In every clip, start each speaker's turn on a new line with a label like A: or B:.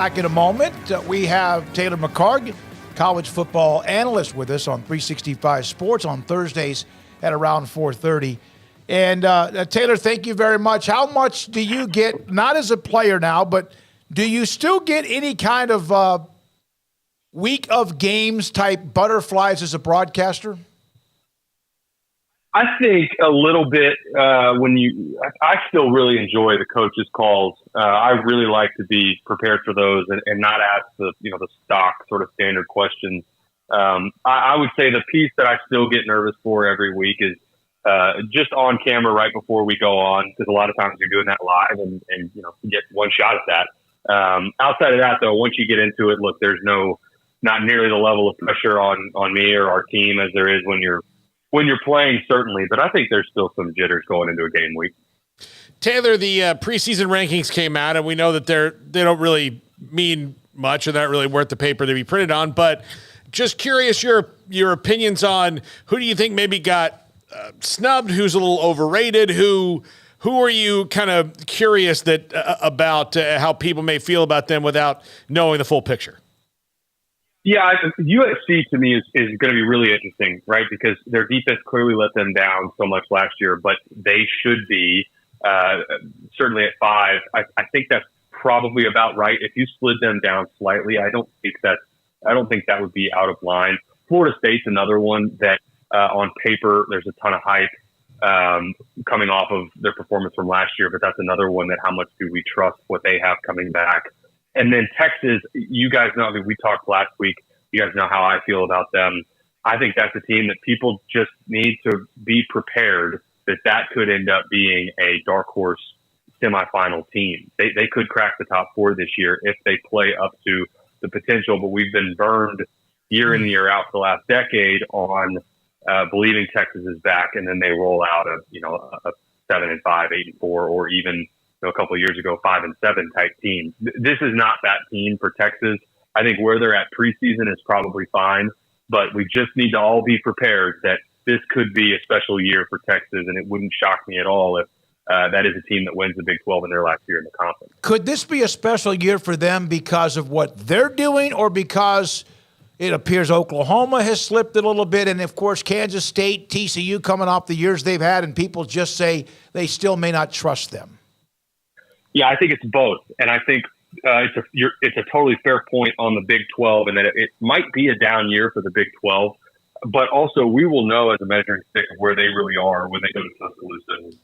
A: Back in a moment, we have Taylor McHargue, college football analyst, with us on 365 Sports on Thursdays at around 4:30. And Taylor, thank you very much. How much do you get, not as a player now, but do you still get any kind of week of games type butterflies as a broadcaster?
B: I think a little bit I still really enjoy the coaches' calls. I really like to be prepared for those and not ask the stock sort of standard questions. I would say the piece that I still get nervous for every week is just on camera right before we go on, because a lot of times you're doing that live and you get one shot at that. Outside of that, though, once you get into it, look, there's not nearly the level of pressure on me or our team as there is when you're playing, certainly, but I think there's still some jitters going into a game week.
C: Taylor, the preseason rankings came out, and we know that they don't really mean much, and they're not really worth the paper to be printed on. But just curious, your opinions on who do you think maybe got snubbed, who's a little overrated, who are you kind of curious that about how people may feel about them without knowing the full picture?
B: Yeah, USC to me is going to be really interesting, right? Because their defense clearly let them down so much last year, but they should be certainly at 5. I think that's probably about right. If you slid them down slightly, I don't think that would be out of line. Florida State's another one that on paper there's a ton of hype coming off of their performance from last year, but that's another one that how much do we trust what they have coming back? And then Texas, you guys know, I mean, we talked last week. You guys know how I feel about them. I think that's a team that people just need to be prepared that could end up being a dark horse semifinal team. They could crack the top 4 this year if they play up to the potential, but we've been burned year in and year out for the last decade on believing Texas is back, and then they roll out a 7-5, 8-4, or even a couple of years ago, 5-7 type team. This is not that team for Texas. I think where they're at preseason is probably fine, but we just need to all be prepared that this could be a special year for Texas, and it wouldn't shock me at all if that is a team that wins the Big 12 in their last year in the conference.
A: Could this be a special year for them because of what they're doing, or because it appears Oklahoma has slipped a little bit, and of course Kansas State, TCU coming off the years they've had, and people just say they still may not trust them?
B: Yeah, I think it's both, and I think it's a totally fair point on the Big 12, and that it might be a down year for the Big 12, but also we will know as a measuring stick of where they really are when they go to Tuscaloosa.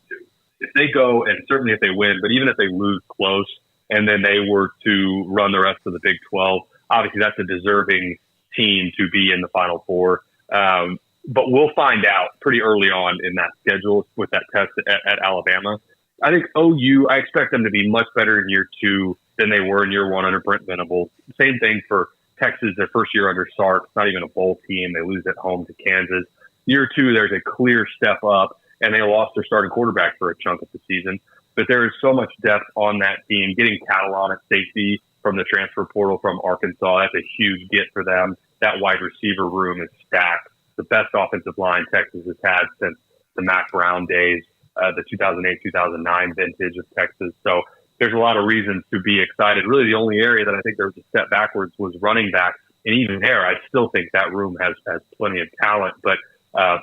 B: If they go, and certainly if they win, but even if they lose close, and then they were to run the rest of the Big 12, obviously that's a deserving team to be in the Final Four. But we'll find out pretty early on in that schedule with that test at Alabama. I think OU, I expect them to be much better in year 2 than they were in year 1 under Brent Venables. Same thing for Texas, their first year under Sark. It's not even a bowl team. They lose at home to Kansas. Year 2, there's a clear step up, and they lost their starting quarterback for a chunk of the season. But there is so much depth on that team. Getting Catalina at safety from the transfer portal from Arkansas, that's a huge get for them. That wide receiver room is stacked. The best offensive line Texas has had since the Mac Brown days. The 2008-2009 vintage of Texas. So there's a lot of reasons to be excited. Really, the only area that I think there was a step backwards was running back. And even there, I still think that room has plenty of talent. But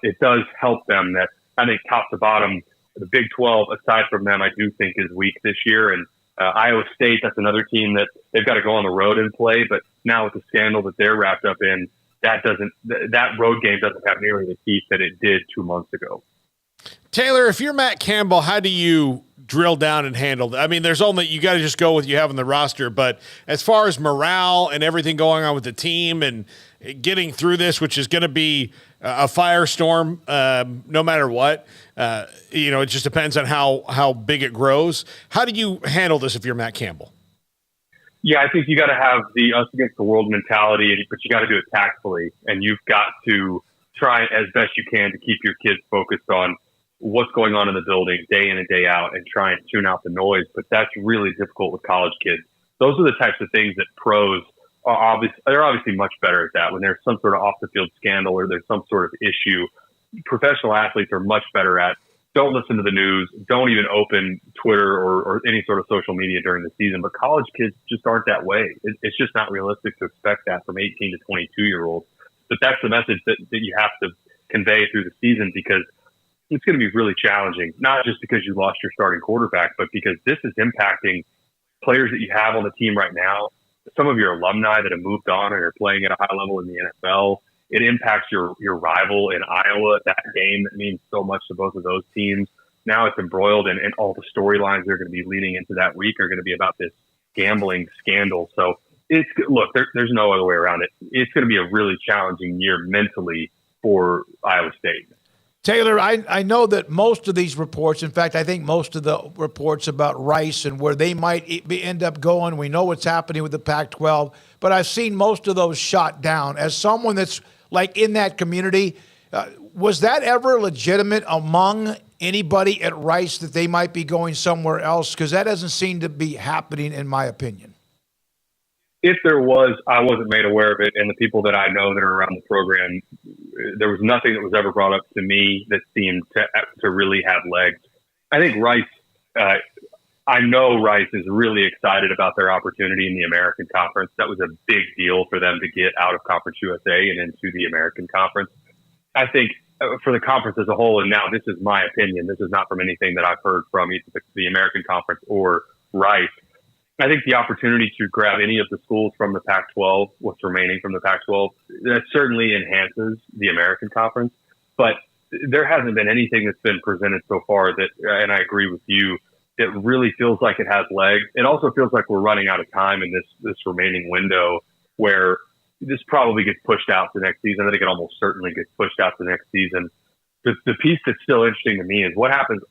B: it does help them that I think top to bottom, the Big 12, aside from them, I do think is weak this year. And Iowa State, that's another team that they've got to go on the road and play. But now with the scandal that they're wrapped up in, that road game doesn't have nearly the teeth that it did 2 months ago.
C: Taylor, if you're Matt Campbell, how do you drill down and handle that? I mean, there's only, you got to just go with you have on the roster, but as far as morale and everything going on with the team and getting through this, which is going to be a firestorm, no matter what, it just depends on how big it grows. How do you handle this if you're Matt Campbell?
B: Yeah, I think you got to have the us against the world mentality, but you got to do it tactfully, and you've got to try as best you can to keep your kids focused on what's going on in the building day in and day out and try and tune out the noise. But that's really difficult with college kids. Those are the types of things that pros are they're obviously much better at that. When there's some sort of off the field scandal or there's some sort of issue, professional athletes are much better at don't listen to the news, don't even open Twitter or any sort of social media during the season. But college kids just aren't that way. It's just not realistic to expect that from 18 to 22-year-olds. But that's the message that you have to convey through the season, because it's going to be really challenging, not just because you lost your starting quarterback, but because this is impacting players that you have on the team right now, some of your alumni that have moved on and are playing at a high level in the NFL. It impacts your rival in Iowa, that game that means so much to both of those teams. Now it's embroiled, and all the storylines they're going to be leading into that week are going to be about this gambling scandal. So there's no other way around it. It's going to be a really challenging year mentally for Iowa State.
A: Taylor, I know that most of these reports, in fact, I think most of the reports about Rice and where they might end up going, we know what's happening with the Pac-12, but I've seen most of those shot down. As someone that's like in that community, was that ever legitimate among anybody at Rice that they might be going somewhere else? Because that doesn't seem to be happening, in my opinion.
B: If there was, I wasn't made aware of it. And the people that I know that are around the program, there was nothing that was ever brought up to me that seemed to really have legs. I think Rice, I know Rice is really excited about their opportunity in the American Conference. That was a big deal for them to get out of Conference USA and into the American Conference. I think for the conference as a whole, and now this is my opinion, this is not from anything that I've heard from either the American Conference or Rice, I think the opportunity to grab any of the schools from the Pac-12, what's remaining from the Pac-12, that certainly enhances the American Conference. But there hasn't been anything that's been presented so far that, and I agree with you, it really feels like it has legs. It also feels like we're running out of time in this remaining window where this probably gets pushed out to next season. I think it almost certainly gets pushed out to next season. The piece that's still interesting to me is what happens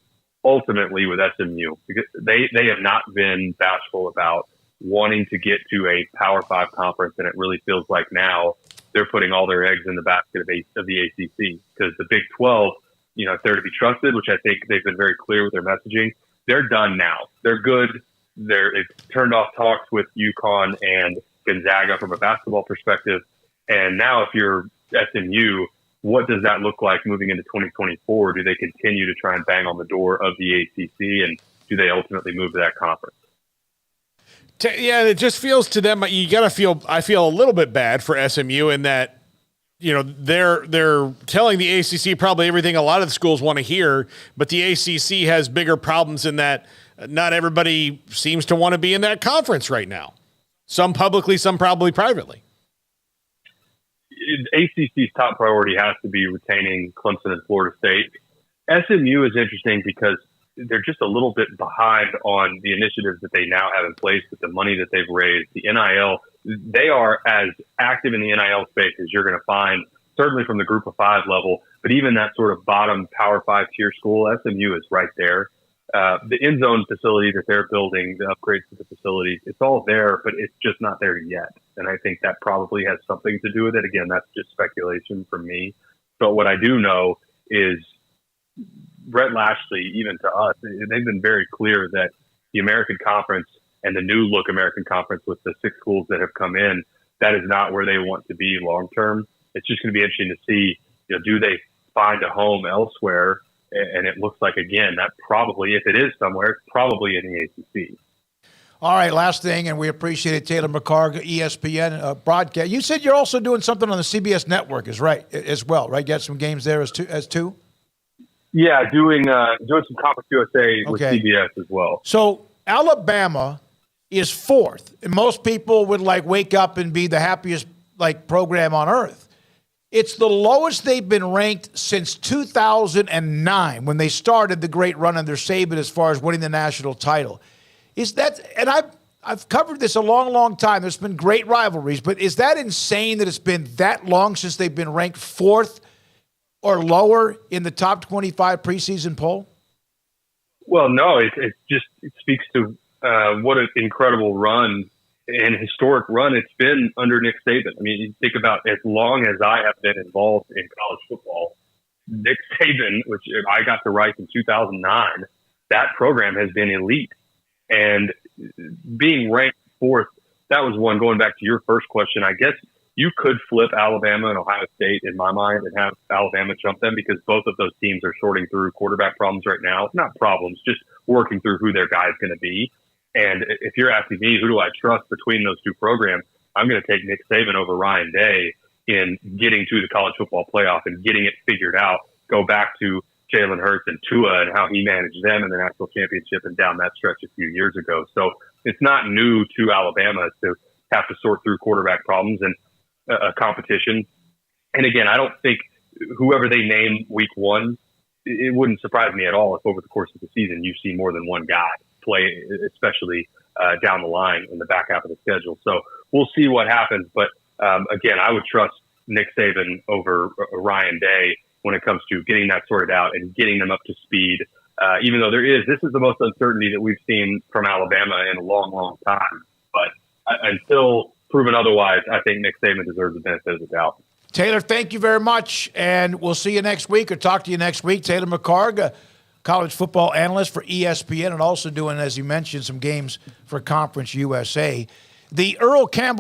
B: ultimately with SMU, because they have not been bashful about wanting to get to a Power 5 conference, and it really feels like now they're putting all their eggs in the basket of the ACC, because the Big 12, if they're to be trusted, which I think they've been very clear with their messaging, they're done now. They're good. They've turned off talks with UConn and Gonzaga from a basketball perspective, and now if you're SMU, what does that look like moving into 2024? Do they continue to try and bang on the door of the ACC, and do they ultimately move to that conference?
C: Yeah, it just feels to them, I feel a little bit bad for SMU in that, they're telling the ACC probably everything a lot of the schools want to hear, but the ACC has bigger problems in that not everybody seems to want to be in that conference right now. Some publicly, some probably privately.
B: ACC's top priority has to be retaining Clemson and Florida State. SMU is interesting because they're just a little bit behind on the initiatives that they now have in place with the money that they've raised. The NIL, they are as active in the NIL space as you're going to find, certainly from the Group of Five level, but even that sort of bottom Power 5 tier school, SMU is right there. The end zone facility that they're building, the upgrades to the facilities, it's all there, but it's just not there yet. And I think that probably has something to do with it. Again, that's just speculation from me. But what I do know is Brett Lashley, even to us, they've been very clear that the American Conference and the new look American Conference with the 6 schools that have come in, that is not where they want to be long term. It's just going to be interesting to see, do they find a home elsewhere? And it looks like, again, that probably, if it is somewhere, it's probably in the ACC.
A: All right, last thing, and we appreciate it, Taylor McHargue, ESPN broadcast. You said you're also doing something on the CBS network as well, right? Got some games there as two?
B: Yeah, doing some Conference USA with CBS as well.
A: So Alabama is 4th, and most people would wake up and be the happiest program on earth. It's the lowest they've been ranked since 2009 when they started the great run under Saban as far as winning the national title. Is that, and I've covered this a long, long time. There's been great rivalries, but is that insane that it's been that long since they've been ranked 4th or lower in the top 25 preseason poll?
B: Well, no, it speaks to what an incredible run and historic run it's been under Nick Saban. I mean, you think about as long as I have been involved in college football, Nick Saban, which I got to write in 2009, that program has been elite. And being ranked 4th, that was one, going back to your first question, I guess you could flip Alabama and Ohio State in my mind and have Alabama jump them because both of those teams are sorting through quarterback problems right now. Not problems, just working through who their guy is going to be. And if you're asking me, who do I trust between those two programs, I'm going to take Nick Saban over Ryan Day in getting to the college football playoff and getting it figured out. Go back to Jalen Hurts and Tua and how he managed them in the national championship and down that stretch a few years ago. So it's not new to Alabama to have to sort through quarterback problems and a competition. And again, I don't think whoever they name week one, it wouldn't surprise me at all if over the course of the season you see more than one guy play, especially down the line in the back half of the schedule. So we'll see what happens. But again, I would trust Nick Saban over Ryan Day when it comes to getting that sorted out and getting them up to speed. Even though this is the most uncertainty that we've seen from Alabama in a long, long time. But until proven otherwise, I think Nick Saban deserves the benefit of the doubt.
A: Taylor, thank you very much, and we'll see you next week or talk to you next week. Taylor McHargue, a college football analyst for ESPN and also doing, as you mentioned, some games for Conference USA. The Earl Campbell